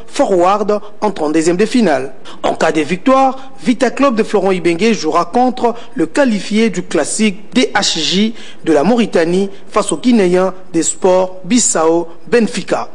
Forward en 32e de finale. En cas de victoire, Vita Club de Florent Ibenge jouera contre le qualifié du classique DHJ de la Mauritanie face au Guinéen des sports Bissau Benfica.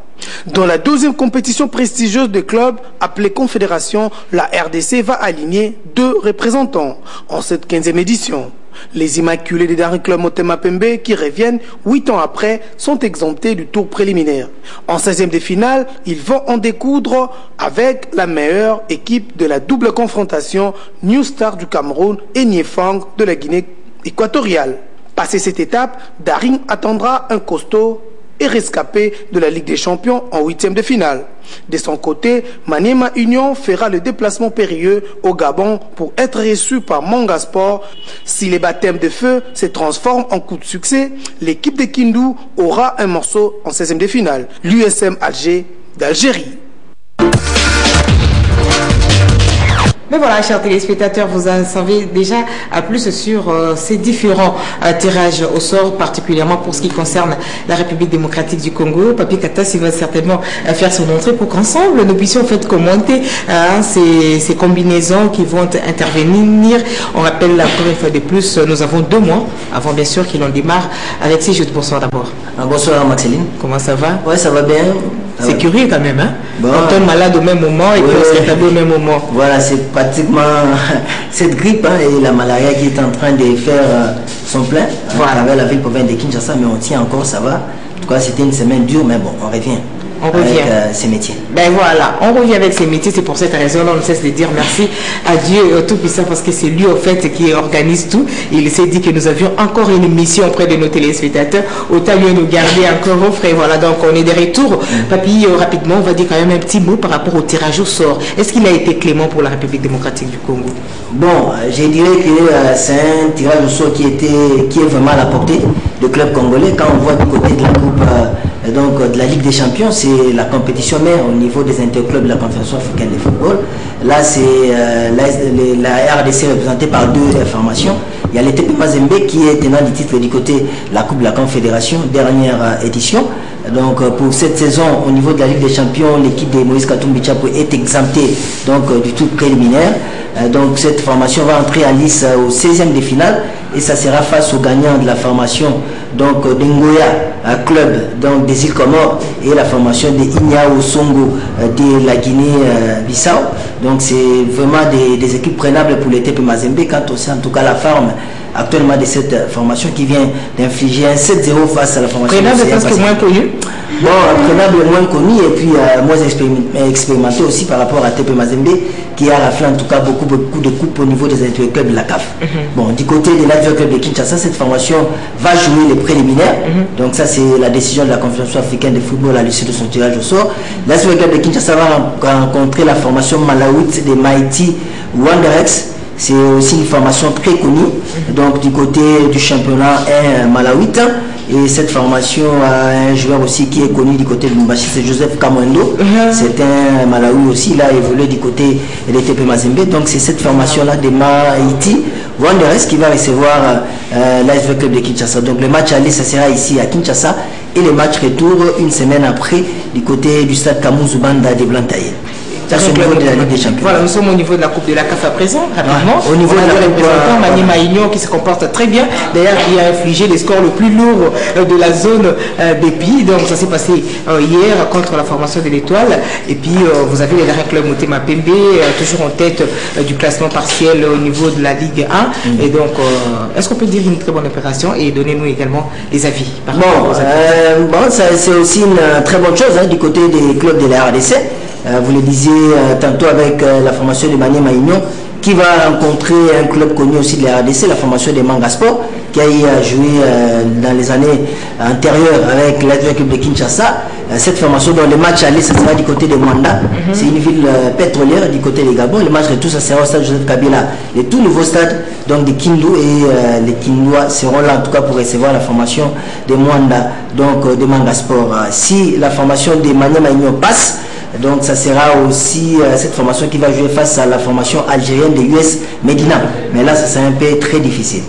Dans la deuxième compétition prestigieuse des clubs appelée Confédération, la RDC va aligner 2 représentants en cette 15e édition. Les Immaculés des Daring Club Motema Pembe, qui reviennent 8 ans après, sont exemptés du tour préliminaire. En 16e de finale, ils vont en découdre avec la meilleure équipe de la double confrontation, New Star du Cameroun et Niefang de la Guinée équatoriale. Passé cette étape, Daring attendra un costaud et rescapé de la Ligue des Champions en 8e de finale. De son côté, Maniema Union fera le déplacement périlleux au Gabon pour être reçu par Manga Sport. Si les baptêmes de feu se transforment en coup de succès, l'équipe de Kindu aura un morceau en 16e de finale, l'USM Alger d'Algérie. Mais voilà, chers téléspectateurs, vous en savez déjà plus sur ces différents tirages au sort, particulièrement pour ce qui concerne la République démocratique du Congo. Papi Katas, il va certainement faire son entrée pour qu'ensemble, nous puissions en fait commenter ces combinaisons qui vont intervenir. On rappelle encore une fois de plus, nous avons 2 mois avant bien sûr qu'il en démarre avec ces jeux. Bonsoir d'abord. Bonsoir Maxeline. Comment ça va? Ouais, ça va bien. C'est curieux quand même, hein? Bon, on tombe malade au même moment et puis on se rétablit au même moment. Voilà, c'est pratiquement cette grippe et la malaria qui est en train de faire son plein avec la ville province de Kinshasa, mais on tient encore, ça va. En tout cas, c'était une semaine dure, mais bon, on revient. On revient avec ces métiers. Ben voilà, on revient avec ces métiers. C'est pour cette raison on ne cesse de dire merci à Dieu Tout-Puissant, parce que c'est lui en fait qui organise tout. Il s'est dit que nous avions encore une mission auprès de nos téléspectateurs. Autant mieux nous garder encore au frais. Voilà, donc on est de retour. Papy, rapidement, on va dire quand même un petit mot par rapport au tirage au sort. Est-ce qu'il a été clément pour la République démocratique du Congo? Bon, je dirais que c'est un tirage au sort qui est vraiment à la portée du club congolais. Quand on voit du côté de la coupe donc de la Ligue des Champions, c'est la compétition mère au niveau des interclubs de la Confédération africaine de football. Là, c'est la RDC représentée par 2 formations. Il y a le TP Mazembe qui est tenant du titre du côté de la Coupe de la Confédération, dernière édition. Donc pour cette saison, au niveau de la Ligue des Champions, l'équipe de Moïse Katumbi Tchapo est exemptée donc, du tour préliminaire. Donc cette formation va entrer à lice au 16e de finale et ça sera face aux gagnants de la formation donc d'Ngoya club donc des îles Comores et la formation de Inyao Songo de la Guinée-Bissau. Donc c'est vraiment des équipes prenables pour les TP Mazembe quant aussi en tout cas la forme actuellement de cette formation qui vient d'infliger un 7-0 face à la formation. Prenable parce que moins connu. Bon, prenable moins connu et puis moins expérimenté aussi par rapport à TP Mazembe qui a raflé en tout cas beaucoup de coupes au niveau des clubs de la CAF. Bon, du côté de l'Avion Club de Kinshasa, cette formation va jouer les préliminaires. Donc ça c'est la décision de la Confédération africaine de football à l'issue de son tirage au sort. L'Avion Club de Kinshasa va rencontrer la formation malawite des Mighty Wanderers. C'est aussi une formation très connue, donc du côté du championnat malawite. Et cette formation a un joueur aussi qui est connu du côté de Lumbashi, c'est Joseph Kamwendo. C'est un Malawi aussi, il a évolué du côté de TP Mazembe. Donc c'est cette formation-là des Mighty Wanderers qui va recevoir l'ASV Club de Kinshasa. Donc le match aller, ça sera ici à Kinshasa. Et le match retour, une semaine après, du côté du stade Kamuzu Banda de Blantyre. Ça, c'est au niveau de la Ligue des Champions. Voilà, nous sommes au niveau de la Coupe de la CAF à présent, rapidement. Au niveau de la représentant Maniema Union qui se comporte très bien. D'ailleurs, il a infligé les scores le plus lourd de la zone des pays. Donc, ça s'est passé hier contre la formation de l'Étoile. Et puis, vous avez les Daring Club Motema Pembe, toujours en tête du classement partiel au niveau de la Ligue 1. Et donc, est-ce qu'on peut dire une très bonne opération et donnez-nous également les avis par c'est aussi une très bonne chose du côté des clubs de la RDC. Vous le disiez tantôt avec la formation de Maniema Union qui va rencontrer un club connu aussi de la RDC, la formation de Manga Sport, qui a joué dans les années antérieures avec l'Athletic Club de Kinshasa. Cette formation, dont le match aller, ça sera du côté de Mwanda. C'est une ville pétrolière du côté des Gabon. Le match retour, ça sera au stade Joseph Kabila, le tout nouveau stade donc de Kindu, et les Kindois seront là en tout cas pour recevoir la formation de Mwanda, donc de Manga Sport. Si la formation de Maniema Union passe, donc ça sera aussi cette formation qui va jouer face à la formation algérienne de US Medina. Mais là, ça sera un peu très difficile.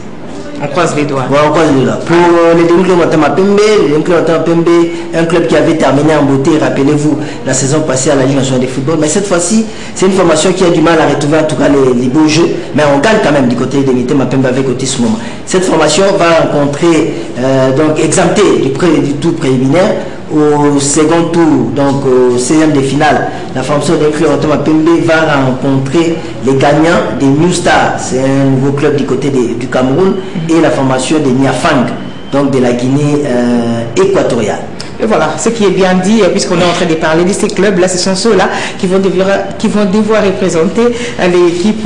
On croise les doigts. Ouais, on croise les doigts. Pour les Club Motema Pembe, un club qui avait terminé en beauté, rappelez-vous, la saison passée à la Ligue nationale de football. Mais cette fois-ci, c'est une formation qui a du mal à retrouver en tout cas les beaux jeux. Mais on gagne quand même du côté de Motema Pembe avec Otis Mouma. Cette formation va rencontrer, donc exemptée du tour préliminaire, au second tour, donc au 16e de finale. La formation de Club Motema Pembe va rencontrer les gagnants des New Stars. C'est un nouveau club du côté du Cameroun, et la formation de Niafang, donc de la Guinée équatoriale. Et voilà, ce qui est bien dit, puisqu'on est en train de parler de ces clubs-là, ce sont ceux-là qui vont devoir représenter l'équipe,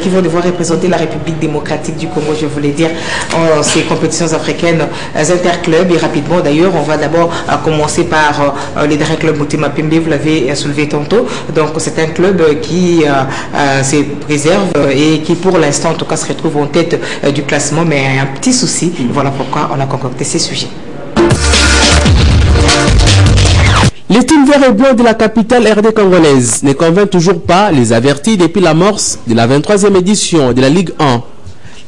qui vont devoir représenter la République démocratique du Congo, je voulais dire, en ces compétitions africaines interclubs. Et rapidement, d'ailleurs, on va d'abord commencer par les derniers clubs Motema Pembe, vous l'avez soulevé tantôt. Donc, c'est un club qui se préserve et qui, pour l'instant, en tout cas, se retrouve en tête du classement, mais un petit souci. Voilà pourquoi on a concocté ces sujets. Les teams verts et blancs de la capitale RD congolaise ne convainquent toujours pas les avertis depuis l'amorce de la 23e édition de la Ligue 1.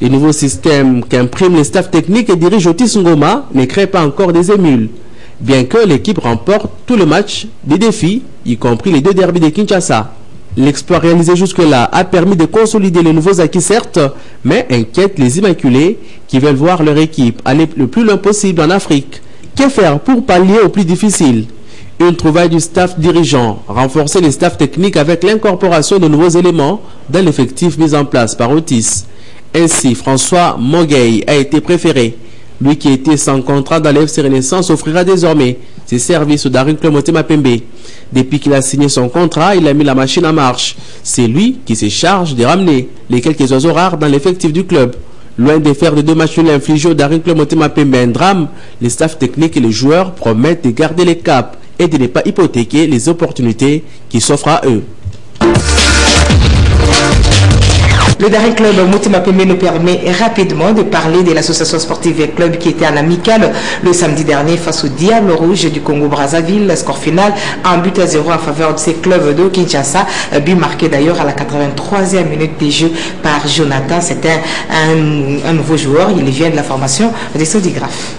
Les nouveaux systèmes qu'impriment les staffs techniques et dirige Otis Ngoma ne créent pas encore des émules. Bien que l'équipe remporte tous les matchs des défis, y compris les 2 derbys de Kinshasa. L'exploit réalisé jusque-là a permis de consolider les nouveaux acquis certes, mais inquiète les Immaculés qui veulent voir leur équipe aller le plus loin possible en Afrique. Que faire pour pallier au plus difficile? Une trouvaille du staff dirigeant, renforcer les staffs techniques avec l'incorporation de nouveaux éléments dans l'effectif mis en place par Otis. Ainsi, François Moguey a été préféré. Lui qui était sans contrat dans l'FC Renaissance offrira désormais ses services au Daring Club Motema Pembe. Depuis qu'il a signé son contrat, il a mis la machine en marche. C'est lui qui se charge de ramener les quelques oiseaux rares dans l'effectif du club. Loin de faire de 2 matchs nuls infligés au Daring Club Motema Pembe un drame, les staffs techniques et les joueurs promettent de garder les caps et de ne pas hypothéquer les opportunités qui s'offrent à eux. Le Daring Club Motema Pembe nous permet rapidement de parler de l'association sportive et club qui était en amical le samedi dernier face au Diable Rouge du Congo-Brazzaville. Score final 1-0 en faveur de ces clubs de Kinshasa. But marqué d'ailleurs à la 83e minute de jeu par Jonathan. C'était un nouveau joueur. Il vient de la formation des Sodigraphes.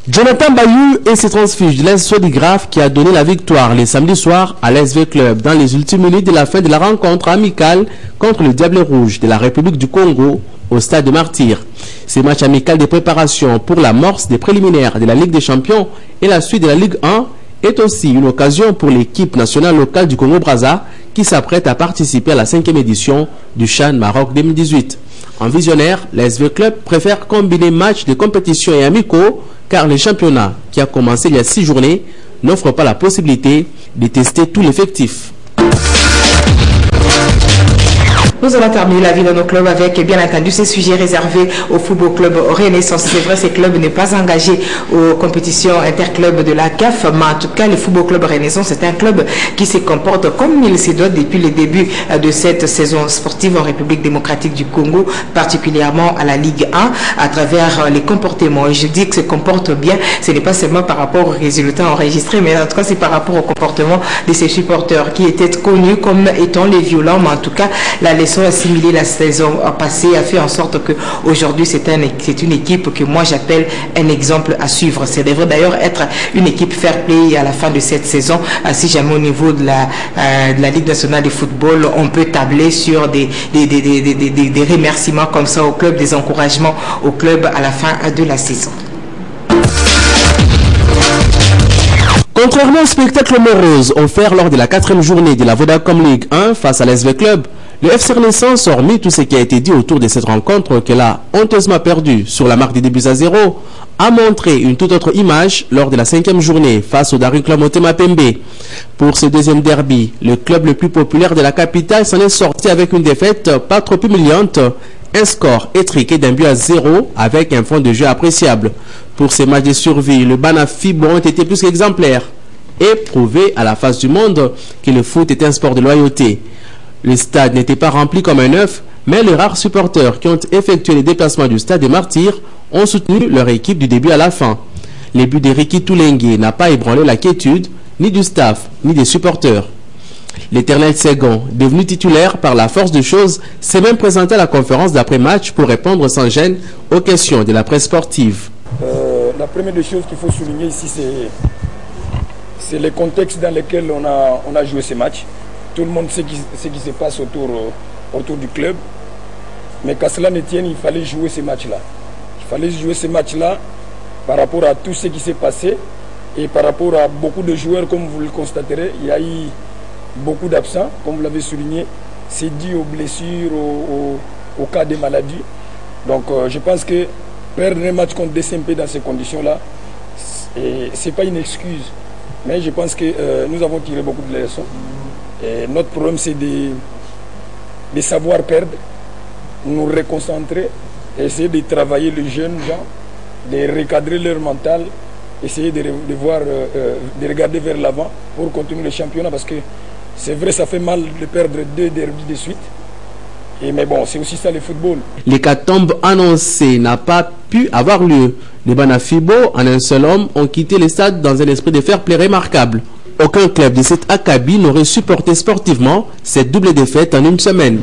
Jonathan Bayou et ses transfuges de l'AS Sodigraphe qui a donné la victoire le samedi soir à l'SV Club dans les ultimes minutes de la fin de la rencontre amicale contre le Diable Rouge de la République du Congo au stade de Martyr. Ces matchs amicaux de préparation pour l'amorce des préliminaires de la Ligue des Champions et la suite de la Ligue 1 est aussi une occasion pour l'équipe nationale locale du Congo-Brazza qui s'apprête à participer à la 5e édition du CHAN Maroc 2018. En visionnaire, l'ASV Club préfère combiner matchs de compétition et amicaux car le championnat qui a commencé il y a 6 journées n'offre pas la possibilité de tester tout l'effectif. Nous allons terminer la vie de nos clubs avec, bien entendu, ces sujets réservés au Football Club Renaissance. C'est vrai, ces clubs n'est pas engagé aux compétitions interclubs de la CAF, mais en tout cas, le Football Club Renaissance, c'est un club qui se comporte comme il se doit depuis le début de cette saison sportive en République démocratique du Congo, particulièrement à la Ligue 1, à travers les comportements. Et je dis que se comporte bien, ce n'est pas seulement par rapport aux résultats enregistrés, mais en tout cas, c'est par rapport au comportement de ses supporters qui étaient connus comme étant les violents, mais en tout cas, la leçon assimilée la saison passée a fait en sorte que aujourd'hui c'est une équipe que moi j'appelle un exemple à suivre. Ça devrait d'ailleurs être une équipe fair play à la fin de cette saison. Si jamais au niveau de la Ligue nationale de football on peut tabler sur des remerciements comme ça au club, des encouragements au club à la fin de la saison. Contrairement au spectacle morose offert lors de la 4e journée de la Vodacom League 1 face à l'SV Club, le FC Renaissance, hormis tout ce qui a été dit autour de cette rencontre qu'elle a honteusement perdue sur la marque des 2-0, a montré une toute autre image lors de la 5e journée face au Daring Club Motema Pembe. Pour ce deuxième derby, le club le plus populaire de la capitale s'en est sorti avec une défaite pas trop humiliante, un score étriqué d'1-0 avec un fond de jeu appréciable. Pour ces matchs de survie, le Banafibo ont été plus qu'exemplaires et prouvé à la face du monde que le foot est un sport de loyauté. Le stade n'était pas rempli comme un œuf, mais les rares supporters qui ont effectué les déplacements du stade des Martyrs ont soutenu leur équipe du début à la fin. Les buts de Ricky Toulengue n'a pas ébranlé la quiétude, ni du staff, ni des supporters. L'éternel Ségon, devenu titulaire par la force des choses, s'est même présenté à la conférence d'après-match pour répondre sans gêne aux questions de la presse sportive. La première des choses qu'il faut souligner ici, c'est le contexte dans lequel on a joué ces matchs. Tout le monde sait ce qui se passe autour du club. Mais qu'à cela ne tienne, il fallait jouer ces matchs-là. Il fallait jouer ces matchs-là par rapport à tout ce qui s'est passé et par rapport à beaucoup de joueurs, comme vous le constaterez. Il y a eu beaucoup d'absents, comme vous l'avez souligné. C'est dû aux blessures, au cas de maladies. Donc je pense que perdre un match contre DCMP dans ces conditions-là, ce n'est pas une excuse. Mais je pense que nous avons tiré beaucoup de leçons. Et notre problème, c'est de savoir perdre, nous reconcentrer, essayer de travailler les jeunes gens, de recadrer leur mental, essayer de regarder vers l'avant pour continuer le championnat. Parce que c'est vrai, ça fait mal de perdre 2 derbys de suite. Mais bon, c'est aussi ça le football. L'hécatombe annoncée n'a pas pu avoir lieu. Les Banafibo, en un seul homme, ont quitté le stade dans un esprit de fair play remarquable. Aucun club de cet acabit n'aurait supporté sportivement cette double défaite en une semaine.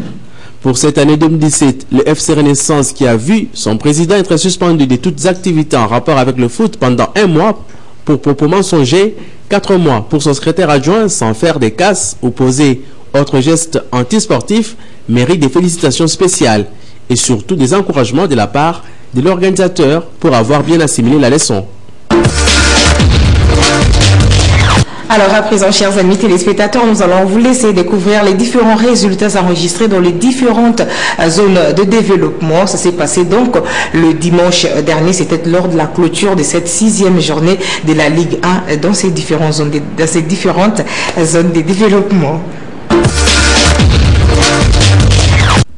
Pour cette année 2017, le FC Renaissance, qui a vu son président être suspendu de toutes activités en rapport avec le foot pendant 1 mois pour propos mensongers, 4 mois pour son secrétaire adjoint sans faire des casses ou poser autres gestes antisportifs, mérite des félicitations spéciales et surtout des encouragements de la part de l'organisateur pour avoir bien assimilé la leçon. Alors à présent, chers amis téléspectateurs, nous allons vous laisser découvrir les différents résultats enregistrés dans les différentes zones de développement. Ça s'est passé donc le dimanche dernier, c'était lors de la clôture de cette 6e journée de la Ligue 1 dans ces différentes zones de développement.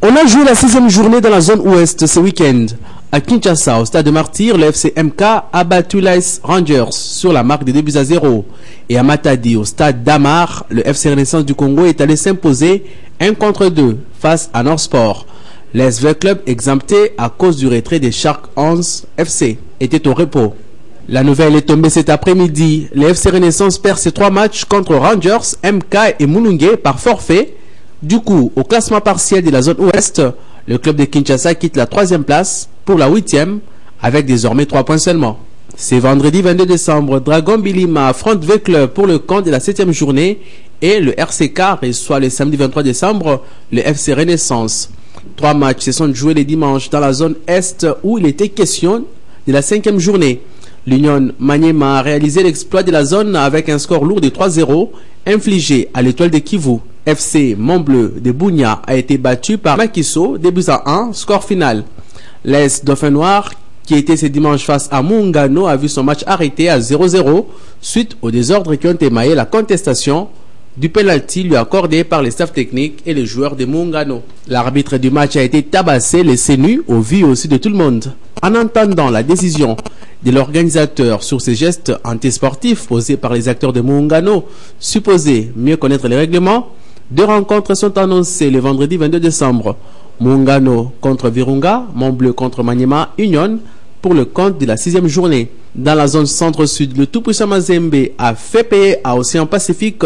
On a joué la 6e journée dans la zone ouest ce week-end. À Kinshasa, au stade de Martyr, le FC MK a battu l'AS Rangers sur la marque de 2-0. Et à Matadi, au stade d'Amar, le FC Renaissance du Congo est allé s'imposer 1-2 face à Norsport. L'SV Club, exempté à cause du retrait des Shark 11 FC, était au repos. La nouvelle est tombée cet après-midi. Le FC Renaissance perd ses 3 matchs contre Rangers, MK et Mulungue par forfait. Du coup, au classement partiel de la zone ouest, le club de Kinshasa quitte la 3e place pour la 8e avec désormais 3 points seulement. C'est vendredi 22 décembre, Dragon Bilima affronte V-Club pour le compte de la 7e journée et le RCK reçoit le samedi 23 décembre le FC Renaissance. 3 matchs se sont joués les dimanches dans la zone Est où il était question de la 5e journée. L'Union Maniema a réalisé l'exploit de la zone avec un score lourd de 3-0 infligé à l'Étoile de Kivu. FC Montbleu de Bounia a été battu par Makiso, 2-1, score final. L'AS Dauphin Noir, qui était ce dimanche face à Mungano, a vu son match arrêté à 0-0 suite aux désordres qui ont émaillé la contestation du penalty lui accordé par les staffs techniques et les joueurs de Mungano. L'arbitre du match a été tabassé, laissé nu au vu aussi de tout le monde. En entendant la décision de l'organisateur sur ces gestes antisportifs posés par les acteurs de Mungano, supposés mieux connaître les règlements, 2 rencontres sont annoncées le vendredi 22 décembre. Mungano contre Virunga, Montbleu contre Maniema Union pour le compte de la 6e journée. Dans la zone centre-sud, le tout-puissant Mazembe a fait payer à Océan Pacifique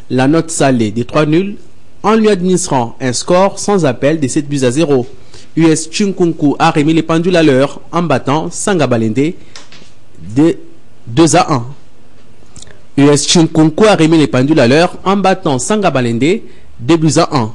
la note salée des 3 nuls en lui administrant un score sans appel de 7-0. US Chinkunku a remis les pendules à l'heure en battant Sangabalende de 2-1. US Chinkunku a remis les pendules à l'heure en battant Sangabalende 2-1.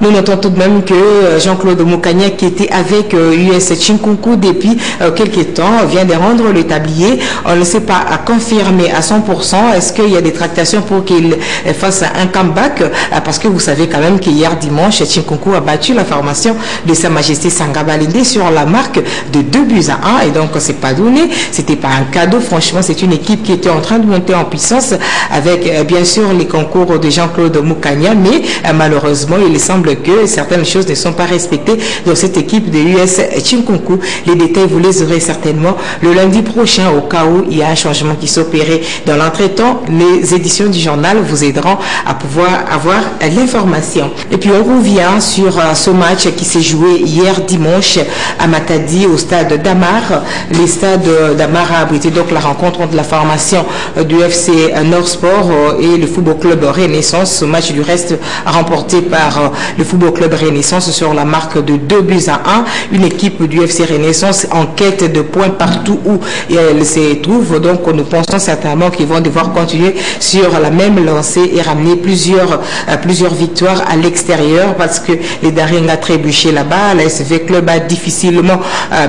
Nous notons tout de même que Jean-Claude Moukania, qui était avec US Chinkunku depuis quelques temps, vient de rendre le tablier. On ne sait pas à confirmer à 100%. Est-ce qu'il y a des tractations pour qu'il fasse un comeback? Parce que vous savez quand même qu'hier dimanche, Chinkunku a battu la formation de Sa Majesté Sangabalende sur la marque de 2-1. Et donc, c'est pas donné. C'était pas un cadeau. Franchement, c'est une équipe qui était en train de monter en puissance avec, bien sûr, les concours de Jean-Claude Moukania. Mais malheureusement, il semble que certaines choses ne sont pas respectées dans cette équipe de US Chinkonkou. Les détails, vous les aurez certainement le lundi prochain au cas où il y a un changement qui s'opérait. Dans l'entretemps, les éditions du journal vous aideront à pouvoir avoir l'information. Et puis on revient sur ce match qui s'est joué hier dimanche à Matadi au stade d'Amar. Les stades d'Amar a abrité donc la rencontre entre la formation du FC Nord Sport et le Football Club Renaissance. Ce match du reste remporté par le Football Club Renaissance sur la marque de 2-1. Une équipe du FC Renaissance en quête de points partout où elle se trouve. Donc nous pensons certainement qu'ils vont devoir continuer sur la même lancée et ramener plusieurs victoires à l'extérieur parce que les Daring a trébuché là-bas. La SV Club a difficilement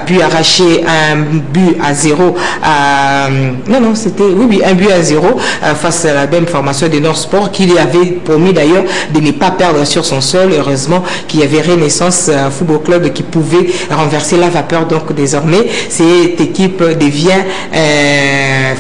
pu arracher un but à 0. Un but à 0 face à la même formation de Nord Sport qui lui avait promis d'ailleurs de ne pas perdre sur son sol. Heureusement qu'il y avait Renaissance Football Club qui pouvait renverser la vapeur. Donc désormais, cette équipe devient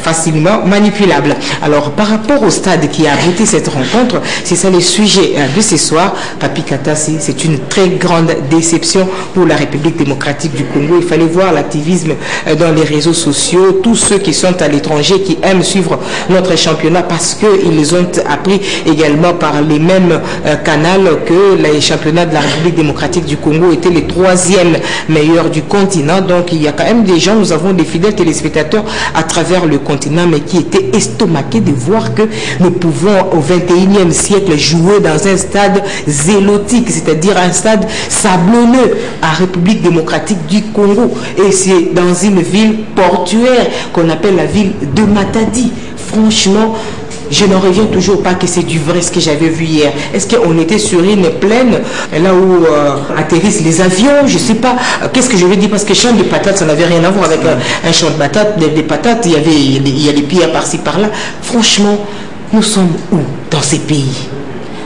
facilement manipulable. Alors par rapport au stade qui a abrité cette rencontre, c'est ça le sujet de ce soir. Papi Katasi, c'est une très grande déception pour la République démocratique du Congo. Il fallait voir l'activisme dans les réseaux sociaux, tous ceux qui sont à l'étranger, qui aiment suivre notre championnat parce qu'ils ont appris également par les mêmes canaux que les championnats de la République démocratique du Congo étaient les 3e meilleurs du continent. Donc il y a quand même des gens, nous avons des fidèles téléspectateurs à travers le continent, mais qui étaient estomaqués de voir que nous pouvons au 21e siècle jouer dans un stade zélotique, c'est-à-dire un stade sablonneux à République démocratique du Congo. Et c'est dans une ville portuaire qu'on appelle la ville de Matadi. Franchement, je n'en reviens toujours pas que c'est du vrai ce que j'avais vu hier. Est-ce qu'on était sur une plaine, là où atterrissent les avions? Je ne sais pas. Qu'est-ce que je veux dire? Parce que champ de patates, ça n'avait rien à voir avec un champ de patates. Des patates, il y a des pierres par-ci, par-là. Franchement, nous sommes où dans ces pays?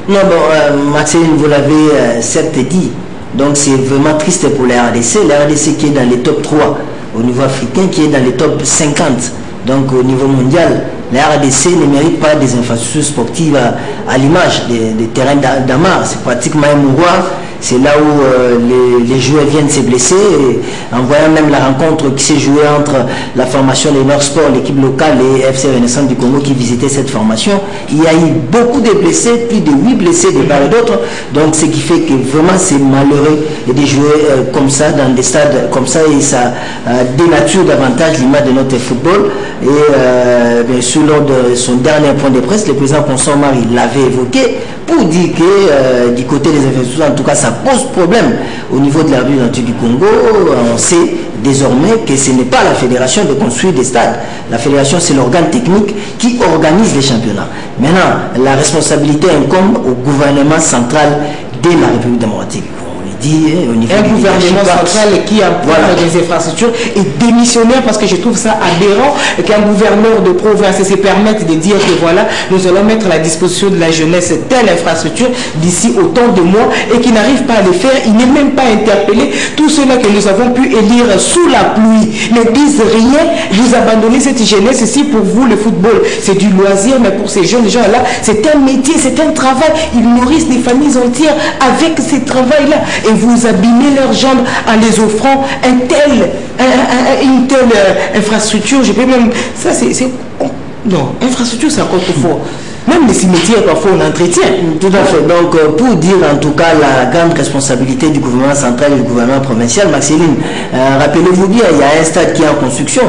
Non, bon, Maxime, vous l'avez certes dit. Donc c'est vraiment triste pour la RDC. La RDC qui est dans les top 3 au niveau africain, qui est dans les top 50. Donc au niveau mondial, la RDC ne mérite pas des infrastructures sportives à l'image des terrains d'Amar. C'est pratiquement un mouroir. C'est là où les joueurs viennent se blesser. Et en voyant même la rencontre qui s'est jouée entre la formation des Nord Sport, l'équipe locale et FC Renaissance du Congo qui visitait cette formation, il y a eu beaucoup de blessés, plus de 8 blessés de part et d'autre. Donc ce qui fait que vraiment c'est malheureux de jouer comme ça dans des stades comme ça et ça dénature davantage l'image de notre football. Et bien sûr, lors de son dernier point de presse, le président Constant Marie l'avait évoqué pour dire que du côté des infrastructures, en tout cas, ça pose problème au niveau de la République du Congo. On sait désormais que ce n'est pas la fédération de construire des stades. La fédération, c'est l'organe technique qui organise les championnats. Maintenant, la responsabilité incombe au gouvernement central de la République démocratique. Au niveau un gouvernement central qui a des infrastructures et démissionnaire, parce que je trouve ça aberrant qu'un gouverneur de province se permette de dire que voilà, nous allons mettre à la disposition de la jeunesse telle infrastructure d'ici autant de mois et qui n'arrive pas à le faire. Il n'est même pas interpellé. Tous ceux-là que nous avons pu élire sous la pluie ne disent rien. Vous abandonnez cette jeunesse. Si pour vous le football c'est du loisir, mais pour ces jeunes gens-là c'est un métier, c'est un travail. Ils nourrissent des familles entières avec ce travail-là. Et vous abîmez leurs jambes en les offrant une telle infrastructure. Je peux même... Ça, c'est... Non, infrastructure, c'est encore trop fort. Même les cimetières, parfois, on entretient. Tout à fait. Donc, pour dire en tout cas la grande responsabilité du gouvernement central et du gouvernement provincial, Maxiline, rappelez-vous bien, il y a un stade qui est en construction.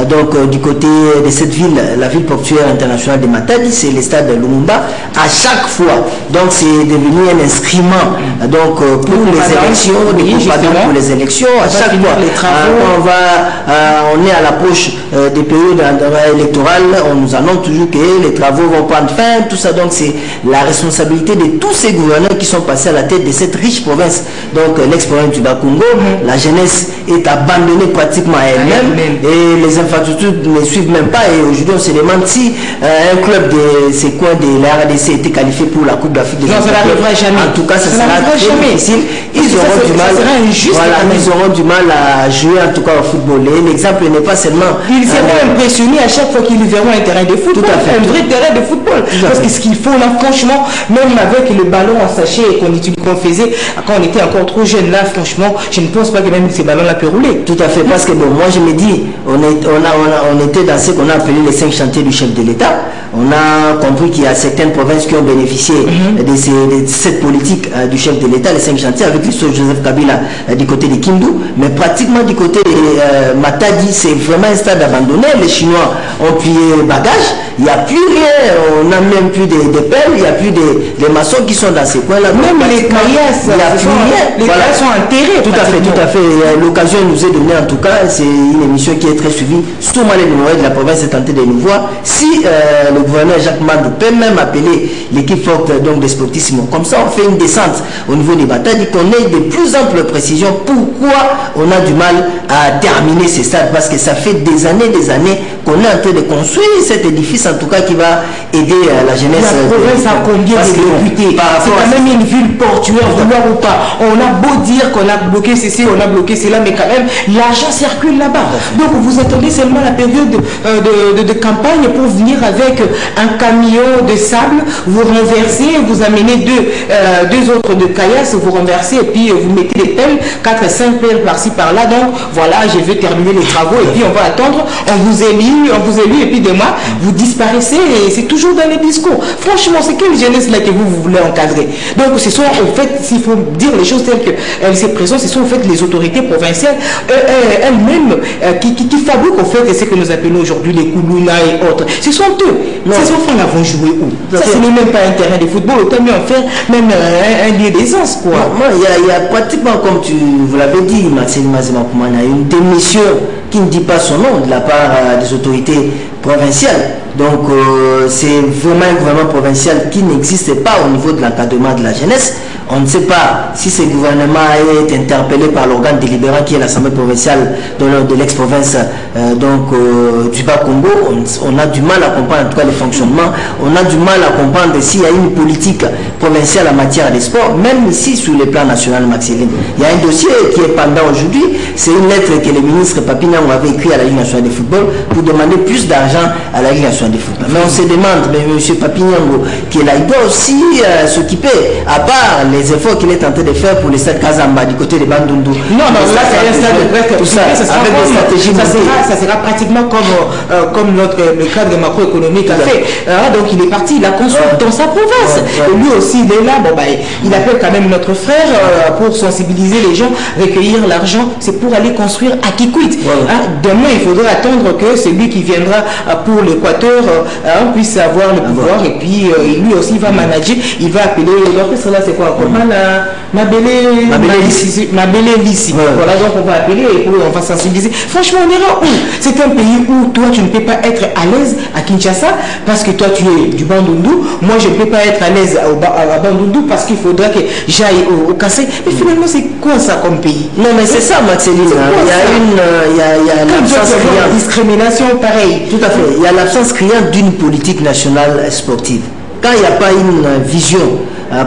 Donc, du côté de cette ville, la ville portuaire internationale de Matadi, c'est le stade de Lumumba. À chaque fois, donc c'est devenu un instrument donc, pour les élections, pour les élections. À chaque fois, on est à l'approche des périodes électorales, on nous annonce toujours que les travaux vont prendre fin. Tout ça, donc c'est la responsabilité de tous ces gouverneurs qui sont passés à la tête de cette riche province, donc l'ex-province du Bas-Congo. La jeunesse est abandonnée pratiquement à elle-même et les infrastructures ne suivent même pas. Et aujourd'hui on se demande si un club de ces coins de la RDC était qualifié pour la Coupe d'Afrique des Nations. Non, ça n'arrivera jamais. En tout cas, ça sera très difficile. Ils ils auront du mal. Voilà, ils auront du mal à jouer en tout cas au football. L'exemple n'est pas seulement. Ils seront impressionnés à chaque fois qu'ils verront un terrain de football. Tout à fait. Un vrai terrain de football. Parce que ce qu'il faut là, franchement, même avec le ballon en sachet qu'on faisait quand on était encore trop jeune, là, franchement, je ne pense pas que même ces ballons-là peuvent rouler. Tout à fait. Parce que bon, moi je me dis, on était dans ce qu'on a appelé les 5 chantiers du chef de l'État. On a compris qu'il y a certaines provinces qui ont bénéficié de cette politique du chef de l'État, les 5 chantiers, avec l'histoire de Joseph Kabila du côté de Kindu, mais pratiquement du côté de Matadi, c'est vraiment un stade abandonné. Les Chinois ont plié bagage, il n'y a plus rien, on n'a même plus de pelles, il n'y a plus de maçons qui sont dans ces coins-là. Même les caillasses, il n'y a plus rien. Les caillasses sont enterrés. Tout à fait, tout à fait. L'occasion nous est donnée en tout cas, c'est une émission qui est très suivie. Sûrement les numéros de la province est tenté de nous voir. Si le gouverneur Jacques Mandou peut même appeler l'équipe forte donc des sportisme, comme ça on fait une descente au niveau des batailles, qu'on ait de plus amples précisions pourquoi on a du mal à terminer ces stades, parce que ça fait des années qu'on est en train de construire cet édifice en tout cas qui va aider la jeunesse. La province a combien de députés? C'est quand même une ville portuaire, vouloir ou pas. On a beau dire qu'on a bloqué ceci, on a bloqué cela, mais quand même l'argent circule là-bas. Donc vous attendez seulement la période de campagne pour venir avec un camion de sable, vous renversez, vous amenez deux autres de caillasse, vous renversez et puis vous mettez des pelles, 4-5 pelles par-ci par-là. Donc voilà, je vais terminer les travaux et puis on va attendre, on vous élit et puis demain vous disparaissez et c'est toujours dans les discours. Franchement, c'est quelle jeunesse là que vous voulez encadrer? Donc ce sont en fait, s'il faut dire les choses telles qu'elles se présentent, ce sont en fait les autorités provinciales elles-mêmes qui fabriquent en fait ce que nous appelons aujourd'hui les Koulouna et autres. Ce sont eux. Non. Ces enfants-là vont jouer où? Ça, ce n'est même pas un terrain de football, autant mieux en faire même un lieu d'aisance, quoi. Il y a pratiquement, comme vous l'avez dit, Maxime Mazemakoumana, une démission qui ne dit pas son nom de la part des autorités provinciales. Donc c'est vraiment un gouvernement provincial qui n'existe pas au niveau de l'encadrement de la jeunesse. On ne sait pas si ce gouvernement est interpellé par l'organe délibérant qui est l'Assemblée provinciale de l'ex-province du Bas-Congo. On a du mal à comprendre en tout cas le fonctionnement. On a du mal à comprendre s'il y a une politique provinciale en matière de sport, même ici sur le plan national, Maxiline. Il y a un dossier qui est pendant aujourd'hui. C'est une lettre que le ministre Papignan avait écrite à la Ligue nationale de football pour demander plus d'argent à la Ligue nationale de football. Mais on se demande, mais M. Papignan qui est là, il doit aussi s'occuper, à part les efforts qu'il est en train de faire pour le stade Kazamba du côté de Bandundu. Non, là c'est un stade de presque tout ça, avec des stratégies. Ça sera pratiquement comme le cadre macroéconomique a fait. Donc il est parti, il a construit dans sa province. Et lui aussi, il est là. Bon, il appelle quand même notre frère pour sensibiliser les gens, recueillir l'argent. C'est pour aller construire à Kikwit. Demain, il faudra attendre que celui qui viendra pour l'Équateur puisse avoir le pouvoir. Et puis lui aussi va manager. Il va appeler. Donc cela, c'est quoi? Mabélé Lissi. Voilà, donc on va appeler et on va sensibiliser. Franchement, on ira où? C'est un pays où toi tu ne peux pas être à l'aise à Kinshasa parce que toi tu es du Bandundu. Moi je ne peux pas être à l'aise à Bandundu parce qu'il faudra que j'aille au Kassai. Mais finalement, c'est quoi ça comme pays? Non, mais c'est ça, Maxeline. Il y a l'absence criante. Discrimination, pareil. Tout à fait. Il y a l'absence criante d'une politique nationale sportive. Quand il n'y a pas une vision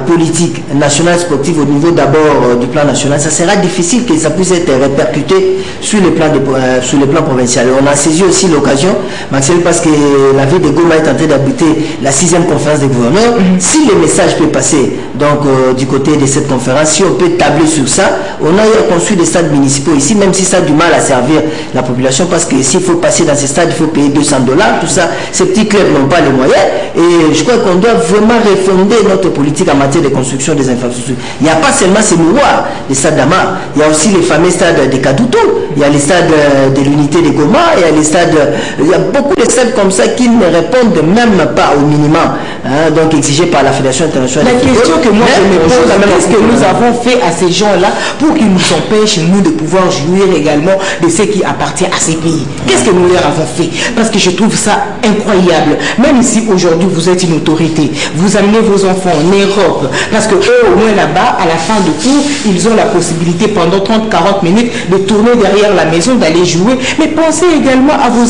politique nationale sportive au niveau d'abord du plan national, ça sera difficile que ça puisse être répercuté sur le plan provincial. Et on a saisi aussi l'occasion, Maxime, parce que la ville de Goma est en train d'abriter la 6e conférence des gouverneurs. Si le message peut passer donc du côté de cette conférence, si on peut tabler sur ça, on a construit des stades municipaux ici, même si ça a du mal à servir la population, parce que s'il faut passer dans ces stades, il faut payer $200, tout ça. Ces petits clubs n'ont pas les moyens. Et je crois qu'on doit vraiment refonder notre politique en matière de construction des infrastructures. Il n'y a pas seulement ces mouroirs, les stades d'Amar, il y a aussi les fameux stades de Kadoutou, il y a les stades de l'unité de Goma, il y a beaucoup de stades comme ça qui ne répondent même pas au minimum donc exigé par la Fédération internationale. La question que moi je me pose, qu'est-ce que nous avons fait à ces gens-là pour qu'ils nous empêchent, nous, de pouvoir jouir également de ce qui appartient à ces pays? Qu'est-ce que nous leur avons fait? Parce que je trouve ça incroyable. Même si aujourd'hui aujourd'hui vous êtes une autorité, vous amenez vos enfants en Europe, parce que eux au moins là-bas, à la fin de cours, ils ont la possibilité pendant 30-40 minutes de tourner derrière la maison, d'aller jouer, mais pensez également à vos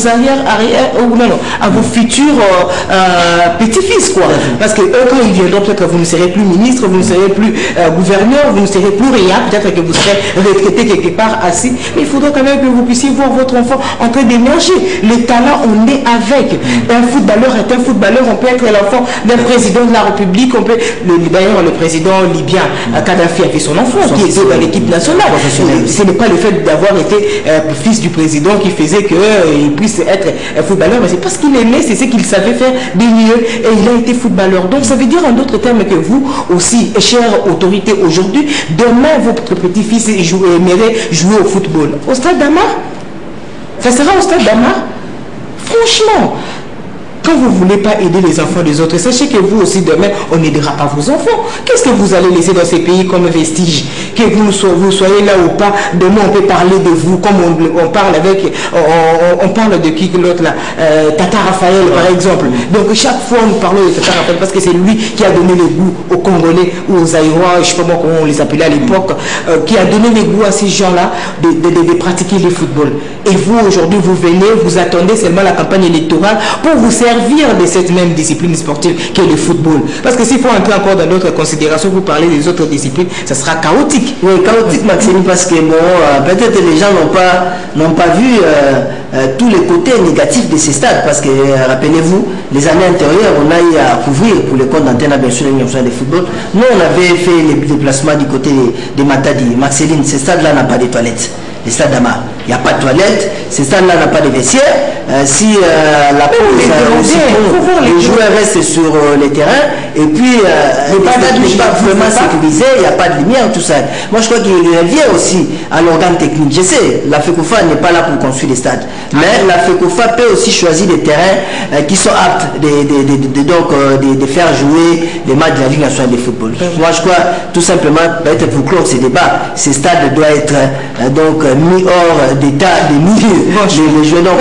à vos futurs petits-fils, quoi. Parce que eux, quand ils viendront, peut-être que vous ne serez plus ministre, vous ne serez plus gouverneur, vous ne serez plus rien, peut-être que vous serez retraité quelque part assis, mais il faudra quand même que vous puissiez voir votre enfant en train d'émerger. Les talents, on est avec. Un footballeur est un footballeur, on peut être l'enfant d'un président de la République, on peut, d'ailleurs le président libyen Kadhafi a fait son enfant, qui était dans l'équipe nationale. Ce n'est pas le fait d'avoir été fils du président qui faisait qu'il puisse être un footballeur, mais c'est parce qu'il aimait, c'est ce qu'il savait faire de mieux, et il a été footballeur. Donc ça veut dire en d'autres termes que vous aussi, chère autorité aujourd'hui, demain votre petit-fils aimerait jouer au football. Au stade d'Amar? Ça sera au stade d'Amar? Franchement, quand vous ne voulez pas aider les enfants des autres, sachez que vous aussi demain, on n'aidera pas vos enfants. Qu'est-ce que vous allez laisser dans ces pays comme vestige? Que vous soyez là ou pas, demain on peut parler de vous comme on parle avec, on parle de qui l'autre là, Tata Raphaël par exemple. Donc chaque fois nous parlons de Tata Raphaël parce que c'est lui qui a donné le goût aux Congolais ou aux Aïrois, je ne sais pas comment on les appelait à l'époque, qui a donné le goût à ces gens-là de pratiquer le football. Et vous aujourd'hui, vous venez, vous attendez seulement la campagne électorale pour vous servir de cette même discipline sportive qu'est le football. Parce que s'il faut entrer encore dans d'autres considérations, vous parlez des autres disciplines, ça sera chaotique. Oui, chaotique, Maxime, parce que bon, peut-être les gens n'ont pas vu tous les côtés négatifs de ces stades. Parce que, rappelez-vous, les années antérieures, on a eu à couvrir pour le compte d'antenne, bien sûr, l'Union nationale de football. Nous, on avait fait les déplacements du côté de Matadi. Marceline, ce stade-là n'a pas de toilettes. Le stade d'Amar, il n'y a pas de toilettes, ce stade-là n'a pas de vestiaire. Si la pause, les joueurs restent sur les terrains, et puis le stade n'est pas vraiment sécurisé, il n'y a pas de lumière, tout ça. Moi, je crois qu'il revient aussi à l'organe technique. Je sais, la FECOFA n'est pas là pour construire des stades, mais la FECOFA peut aussi choisir des terrains qui sont aptes de faire jouer les matchs de la Ligue nationale de football. Moi, je crois tout simplement, peut-être pour clore ces débats, ces stades doivent être mis hors d'état, de milieu. Les joueurs, donc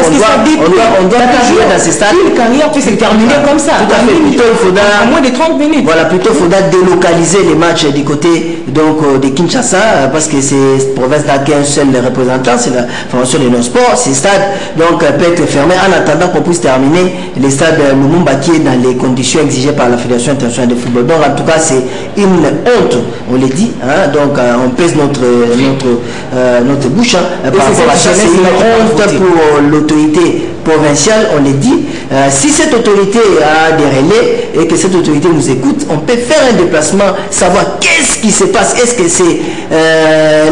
on doit jouer dans ces stades. Une carrière peut se terminer comme ça. Tout à fait. Plutôt, il faudra, à moins de 30 minutes. Voilà, plutôt il faudra délocaliser les matchs du côté de Kinshasa, parce que c'est province n'a qu'un seul représentant, c'est la formation de nos sports. Ces stades donc peuvent être fermés en attendant qu'on puisse terminer les stades Lumumba qui est dans les conditions exigées par la Fédération internationale de football. Donc en tout cas c'est une honte, on le dit, hein, donc on pèse notre bouche par rapport à ça. C'est une honte pour l'autorité provinciale, on le dit. Si cette autorité a des relais et que cette autorité nous écoute, on peut faire un déplacement, savoir qu'est-ce qui se passe. Est-ce que c'est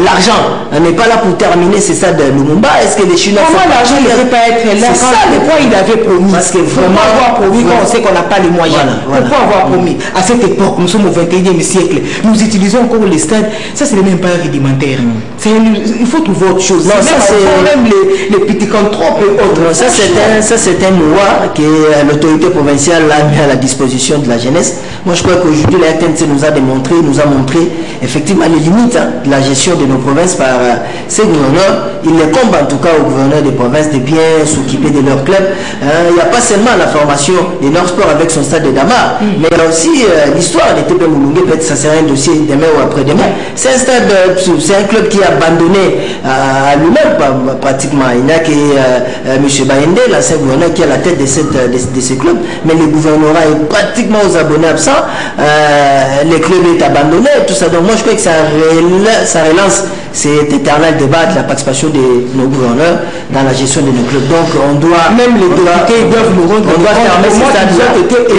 l'argent n'est pas là pour terminer ces stades de Lumumba? Est-ce que les Chinois... Comment l'argent ne peut pas être là? C'est ça, pourquoi il avait promis? Parce que vraiment, pourquoi avoir promis quand on sait qu'on n'a pas les moyens? Pourquoi avoir promis? À cette époque, nous sommes au 21e siècle, nous utilisons encore les stades. Ça, ce n'est même pas rudimentaire. Il faut trouver autre chose. Non, ça, c'est même les petits contrôles et autres. Non, ça, c'est un loi que l'autorité provinciale a mis à la disposition de la jeunesse. Moi, je crois qu'aujourd'hui, la RTNC nous a montré effectivement les limites de la gestion de nos provinces par ces gouverneurs. Il les combat en tout cas aux gouverneurs des provinces de bien s'occuper de leur club. Il n'y a pas seulement la formation de Nord-Sport avec son stade de Damar, mais il y a aussi l'histoire de TP Moulungue, peut-être ça sera un dossier demain ou après-demain. C'est un stade, c'est un club qui est abandonné à lui-même pratiquement. Il n'y a que M. Bayende, l'ancien gouverneur, qui est à la tête de ce club, mais le gouvernorat est pratiquement aux abonnés absents. Le club est abandonné, tout ça. Donc moi je crois que ça relance cet éternel débat de la participation de nos gouverneurs dans la gestion de nos clubs. Donc on doit... Même les députés doivent nous rendre compte et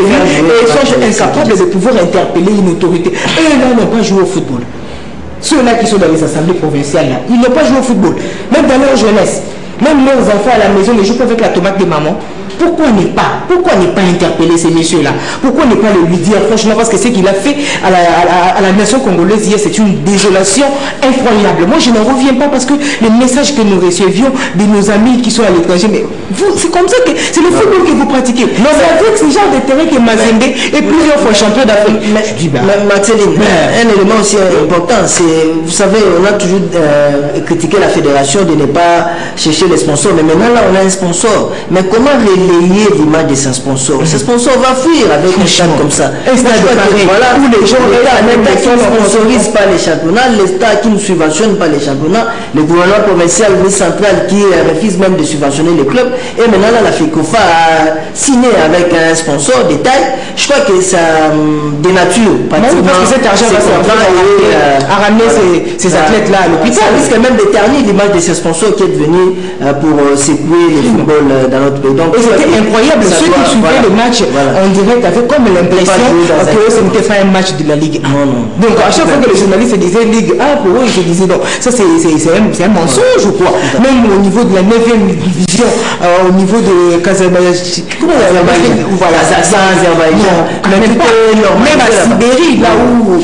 ils sont incapables de pouvoir interpeller une autorité. Eux là n'ont pas joué au football. Ceux-là qui sont dans les assemblées provinciales, là, ils n'ont pas joué au football. Même dans leur jeunesse, même leurs enfants à la maison ne jouent pas avec la tomate de maman. Pourquoi ne pas interpeller ces messieurs-là? Pourquoi ne pas le lui dire franchement? Parce que ce qu'il a fait à la nation congolaise hier, c'est une désolation incroyable. Moi, je n'en reviens pas parce que les messages que nous recevions de nos amis qui sont à l'étranger, mais c'est comme ça que c'est le football que vous pratiquez. Non, c'est avec ce genre de terrain que Mazembe est plusieurs fois champion d'Afrique. Marceline, un élément aussi important, c'est, vous savez, on a toujours critiqué la fédération de ne pas chercher les sponsors, mais maintenant là, on a un sponsor. Mais comment relayer relayer l'image de ses sponsors. Ses sponsors vont fuir avec un stade comme ça. Un stade pareil, voilà, où les gens, l'État qui ne sponsorise pas les championnats, l'État qui ne subventionne pas les championnats, le gouvernement provincial, le central qui refuse même de subventionner les clubs, et maintenant là, la FECOFA a signé avec un sponsor de taille. Je crois que ça dénature pratiquement. Parce que cet argent va servir à ramener ces athlètes-là à l'hôpital. Ça risque même de ternir l'image de ces sponsors qui est venu pour secouer le football dans notre pays. Donc, et c'était incroyable. Ceux qui suivaient le match en direct avaient comme l'impression que ce n'était pas un match de la Ligue 1. Donc à chaque fois que les journalistes disaient Ligue 1, pour eux, ils se disaient non, ça c'est un mensonge ou quoi. Même au niveau de la 9e division, au niveau de Kazakhstan, voilà, même à Sibérie, là où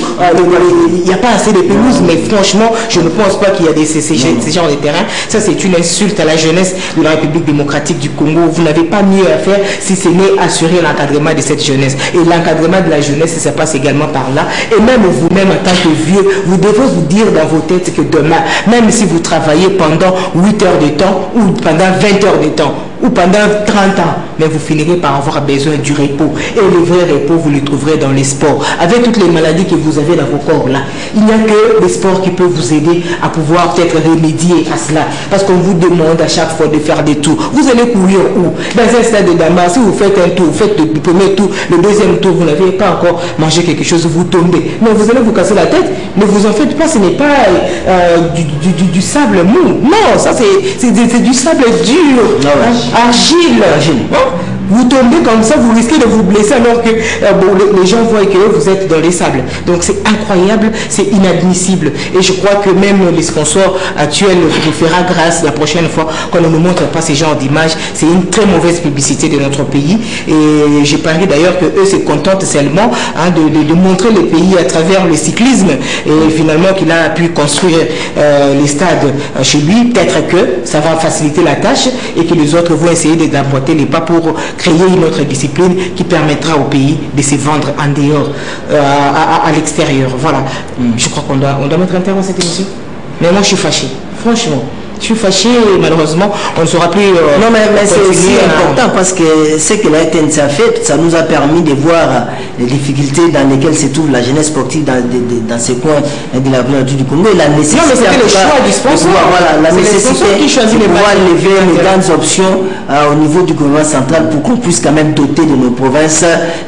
il n'y a pas assez de pelouse, mais franchement, je ne pense pas qu'il y a ces genres de terrains. Ça, c'est une insulte à la jeunesse de la République démocratique du Congo. Vous n'avez pas mieux à faire si ce n'est assurer l'encadrement de cette jeunesse. Et l'encadrement de la jeunesse, ça passe également par là. Et même vous-même, en tant que vieux, vous devez vous dire dans vos têtes que demain, même si vous travaillez pendant 8 heures de temps ou pendant 20 heures de temps, ou pendant 30 ans, mais vous finirez par avoir besoin du repos. Et le vrai repos, vous le trouverez dans les sports. Avec toutes les maladies que vous avez dans vos corps là, il n'y a que les sports qui peuvent vous aider à pouvoir peut-être remédier à cela. Parce qu'on vous demande à chaque fois de faire des tours. Vous allez courir où? Dans un stade de Damas, si vous faites un tour, vous faites le premier tour, le deuxième tour, vous n'avez pas encore mangé quelque chose, vous tombez. Mais vous allez vous casser la tête. Ne vous en faites pas, ce n'est pas du sable mou. Non, ça c'est du sable dur. Argile. Vous tombez comme ça, vous risquez de vous blesser alors que les gens voient que vous êtes dans les sables. Donc c'est incroyable, c'est inadmissible. Et je crois que même les sponsors actuels nous fera grâce la prochaine fois qu'on ne nous montre pas ces genres d'images. C'est une très mauvaise publicité de notre pays. Et j'ai parie d'ailleurs que eux se contentent seulement de montrer le pays à travers le cyclisme. Et finalement qu'il a pu construire les stades chez lui. Peut-être que ça va faciliter la tâche et que les autres vont essayer d'emboîter les pas pour créer une autre discipline qui permettra au pays de se vendre en dehors, à l'extérieur. Voilà. Je crois qu'on doit mettre un terme à cette émission. Mais moi, je suis fâché. Franchement. Je suis fâché et malheureusement, on ne saura plus... non, mais c'est aussi important parce que ce que la TNC a fait, ça nous a permis de voir les difficultés dans lesquelles se trouve la jeunesse sportive dans ces coins de la du Congo. Et la nécessité, non, mais c'était le choix du sponsor. Voilà, la nécessité de pouvoir lever les grandes options au niveau du gouvernement central pour qu'on puisse quand même doter de nos provinces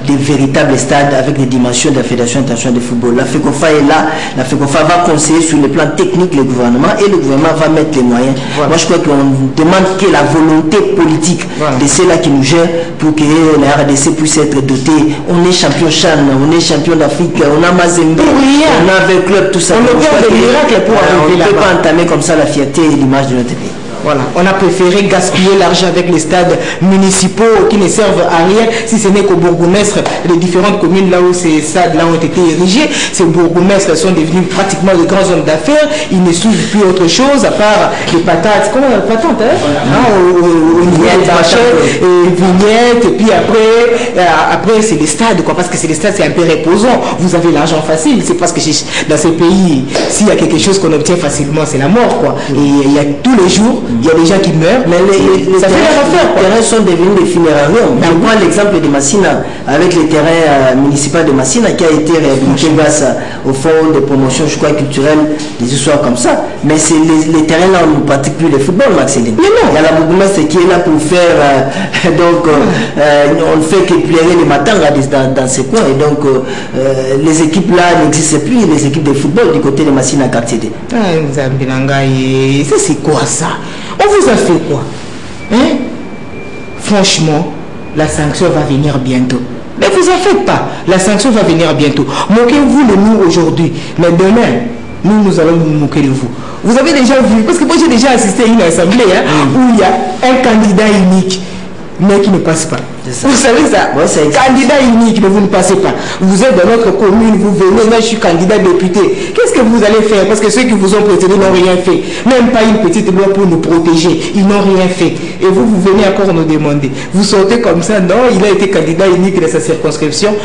des véritables stades avec des dimensions de la Fédération internationale de football. La FECOFA est là. La FECOFA va conseiller sur le plan technique le gouvernement et le gouvernement va mettre les moyens. Voilà. Moi, je crois qu'on demande que la volonté politique de ceux-là qui nous gèrent pour que la RDC puisse être dotée. On est champion Chan, on est champion d'Afrique, on a Mazembe, on a un club, tout ça. On ne peut pas entamer comme ça la fierté et l'image de notre pays. Voilà, on a préféré gaspiller l'argent avec les stades municipaux qui ne servent à rien, si ce n'est qu'au bourgmestre, les différentes communes là où ces stades-là ont été érigés. Ces bourgmestres sont devenus pratiquement des grands hommes d'affaires. Ils ne suivent plus autre chose à part les patates. Comment on patente, au niveau des marchés, vignettes, et puis après c'est les stades, quoi, parce que c'est les stades, c'est un peu reposant. Vous avez l'argent facile, c'est parce que dans ces pays, s'il y a quelque chose qu'on obtient facilement, c'est la mort, quoi. Et il y a tous les jours, il y a des gens qui meurent, mais les terrains sont devenus des funérariums. Je prends l'exemple de Massina, avec les terrains municipaux de Massina qui a été réhabilité grâce au fonds de promotion, je crois, culturelle, des histoires comme ça. Mais c'est les terrains là où on ne pratique plus le football, Maxéline. Il y a la bourgmestre qui est là pour faire, on ne fait que plairer les matins dans ces coins. Et donc, les équipes là n'existent plus, les équipes de football du côté de Massina Quartier. C'est quoi ça? On vous a fait quoi? Hein? Franchement, la sanction va venir bientôt. Mais vous en faites pas. La sanction va venir bientôt. Moquez-vous de nous aujourd'hui. Mais demain, nous allons nous moquer de vous. Vous avez déjà vu, parce que moi j'ai déjà assisté à une assemblée où il y a un candidat unique, mais qui ne passe pas. Vous savez ça? Candidat unique, mais vous ne passez pas. Vous êtes dans notre commune, vous venez, moi je suis candidat député. Qu'est-ce que vous allez faire? Parce que ceux qui vous ont précédé n'ont rien fait. Même pas une petite loi pour nous protéger. Ils n'ont rien fait. Et vous venez encore nous demander. Vous sortez comme ça, non, il a été candidat unique de sa circonscription.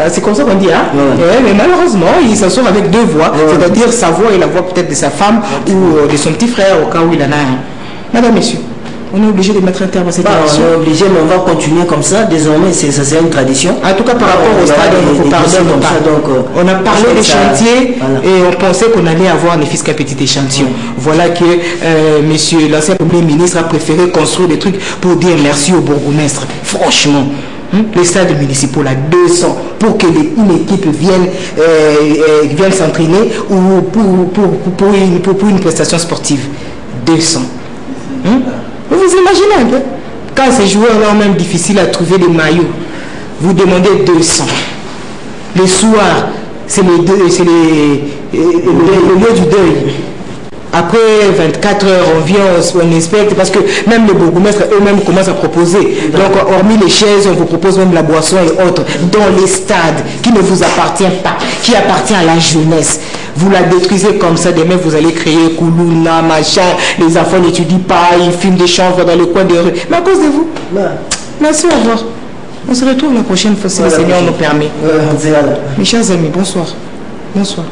C'est comme ça qu'on dit, hein? Mais malheureusement, il s'en sort avec 2 voix. C'est-à-dire sa voix et la voix peut-être de sa femme ou de son petit frère au cas où il en a un. Madame, messieurs, On est obligé de mettre un terme à cette élection. On est obligé, mais on va continuer comme ça. Désormais, ça c'est une tradition. En tout cas, par rapport au stade, on a parlé des chantiers et on pensait qu'on allait avoir un fiscal petit échantillon. Voilà que monsieur l'ancien Premier ministre a préféré construire des trucs pour dire merci au bourgmestre. Franchement. Les stades municipaux, là, 200, pour que une équipe vienne s'entraîner ou pour une prestation sportive. 200. Vous imaginez un peu? Quand ces joueurs-là ont même difficile à trouver des maillots, vous demandez 200. Le soir, c'est le lieu du deuil. Après 24 heures, on vient, on inspecte, parce que même les bourgmestres eux-mêmes commencent à proposer. Donc, hormis les chaises, on vous propose même la boisson et autres, dans les stades, qui ne vous appartient pas, qui appartient à la jeunesse. Vous la détruisez comme ça, demain vous allez créer Koulouna, machin, les enfants n'étudient pas, ils fument des chanvres dans le coin des rues. Mais à cause de vous. Merci, au revoir. On se retrouve la prochaine fois si le Seigneur nous permet. Mes chers amis, bonsoir. Bonsoir.